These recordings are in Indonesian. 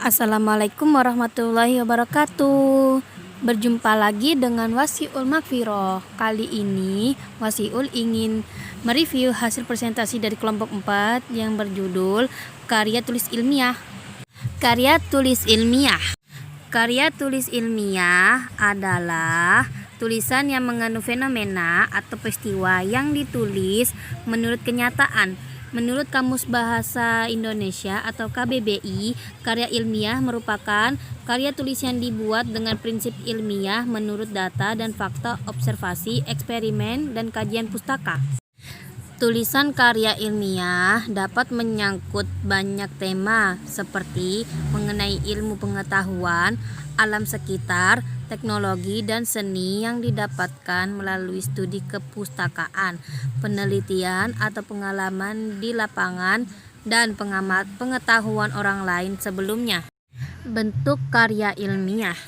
Assalamualaikum warahmatullahi wabarakatuh. Berjumpa lagi dengan Wasiul Makfiroh. Kali ini Wasiul ingin mereview hasil presentasi dari kelompok 4 yang berjudul Karya Tulis Ilmiah. Karya tulis ilmiah. Karya tulis ilmiah adalah tulisan yang mengandung fenomena atau peristiwa yang ditulis menurut kenyataan. Menurut Kamus Bahasa Indonesia atau KBBI, karya ilmiah merupakan karya tulis yang dibuat dengan prinsip ilmiah menurut data dan fakta observasi, eksperimen, dan kajian pustaka. Tulisan karya ilmiah dapat menyangkut banyak tema seperti mengenai ilmu pengetahuan, alam sekitar, teknologi, dan seni yang didapatkan melalui studi kepustakaan, penelitian atau pengalaman di lapangan, dan pengetahuan orang lain sebelumnya. Bentuk karya ilmiah.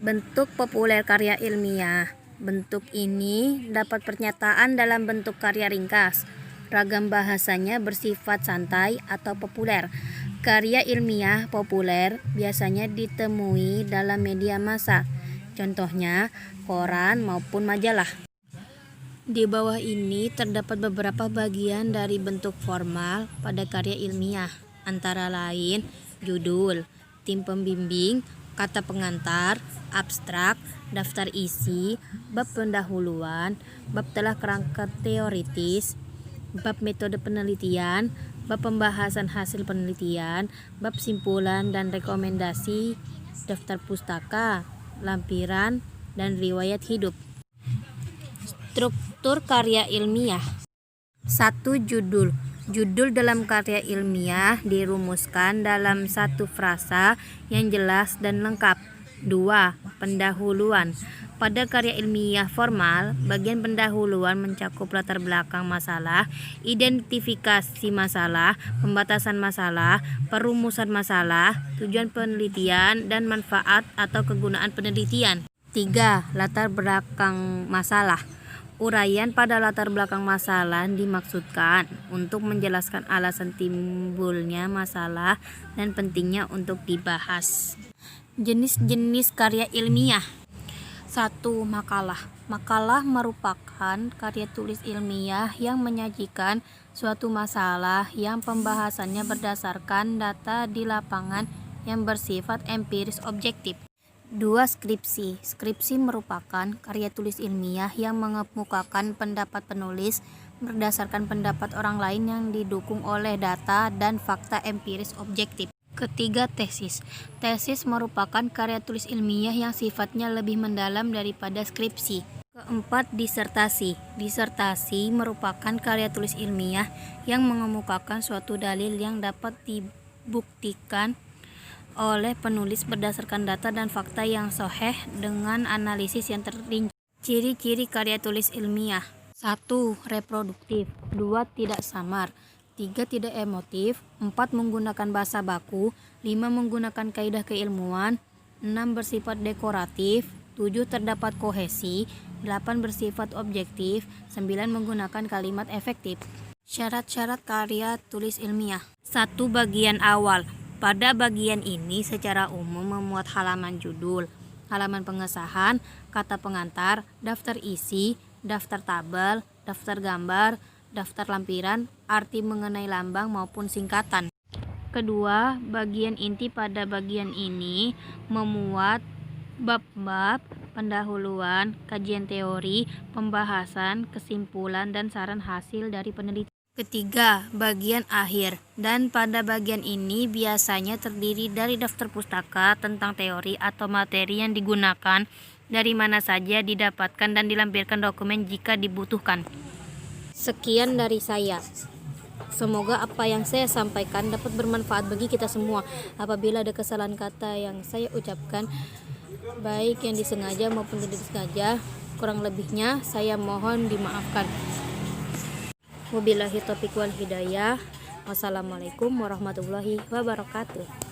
Bentuk populer karya ilmiah. Bentuk ini dapat pernyataan dalam bentuk karya ringkas. Ragam bahasanya bersifat santai atau populer. Karya ilmiah populer biasanya ditemui dalam media massa, contohnya koran maupun majalah. Di bawah ini terdapat beberapa bagian dari bentuk formal pada karya ilmiah, antara lain judul, tim pembimbing, kata pengantar, abstrak, daftar isi, bab pendahuluan, bab telah kerangka teoritis, bab metode penelitian, bab pembahasan hasil penelitian, bab simpulan dan rekomendasi, daftar pustaka, lampiran, dan riwayat hidup. Struktur karya ilmiah. 1. Judul. Judul dalam karya ilmiah dirumuskan dalam satu frasa yang jelas dan lengkap. 2. Pendahuluan. Pada karya ilmiah formal, bagian pendahuluan mencakup latar belakang masalah, identifikasi masalah, pembatasan masalah, perumusan masalah, tujuan penelitian, dan manfaat atau kegunaan penelitian. 3. Latar belakang masalah. Uraian pada latar belakang masalah dimaksudkan untuk menjelaskan alasan timbulnya masalah dan pentingnya untuk dibahas. Jenis-jenis karya ilmiah. 1. Makalah. Makalah merupakan karya tulis ilmiah yang menyajikan suatu masalah yang pembahasannya berdasarkan data di lapangan yang bersifat empiris objektif. 2. Skripsi. Skripsi merupakan karya tulis ilmiah yang mengemukakan pendapat penulis berdasarkan pendapat orang lain yang didukung oleh data dan fakta empiris objektif. Ketiga, tesis. Tesis merupakan karya tulis ilmiah yang sifatnya lebih mendalam daripada skripsi. Keempat, disertasi. Disertasi merupakan karya tulis ilmiah yang mengemukakan suatu dalil yang dapat dibuktikan oleh penulis berdasarkan data dan fakta yang sahih dengan analisis yang terperinci. Ciri-ciri karya tulis ilmiah. 1. Reproduktif. 2. Tidak samar. 3. Tidak emotif. 4. Menggunakan bahasa baku. 5. Menggunakan kaidah keilmuan. 6. Bersifat dekoratif. 7. Terdapat kohesi. 8. Bersifat objektif. 9. Menggunakan kalimat efektif. Syarat-syarat karya tulis ilmiah. 1. Bagian awal. Pada bagian ini secara umum memuat halaman judul, halaman pengesahan, kata pengantar, daftar isi, daftar tabel, daftar gambar, daftar lampiran, arti mengenai lambang maupun singkatan. Kedua, bagian inti pada bagian ini memuat bab-bab, pendahuluan, kajian teori, pembahasan, kesimpulan, dan saran hasil dari penelitian. Ketiga, bagian akhir. Dan pada bagian ini biasanya terdiri dari daftar pustaka tentang teori atau materi yang digunakan, dari mana saja didapatkan, dan dilampirkan dokumen jika dibutuhkan. Sekian dari saya. Semoga apa yang saya sampaikan dapat bermanfaat bagi kita semua. Apabila ada kesalahan kata yang saya ucapkan, baik yang disengaja maupun tidak disengaja, kurang lebihnya saya mohon dimaafkan. Wabillahi taufiq wal hidayah. Wassalamualaikum warahmatullahi wabarakatuh.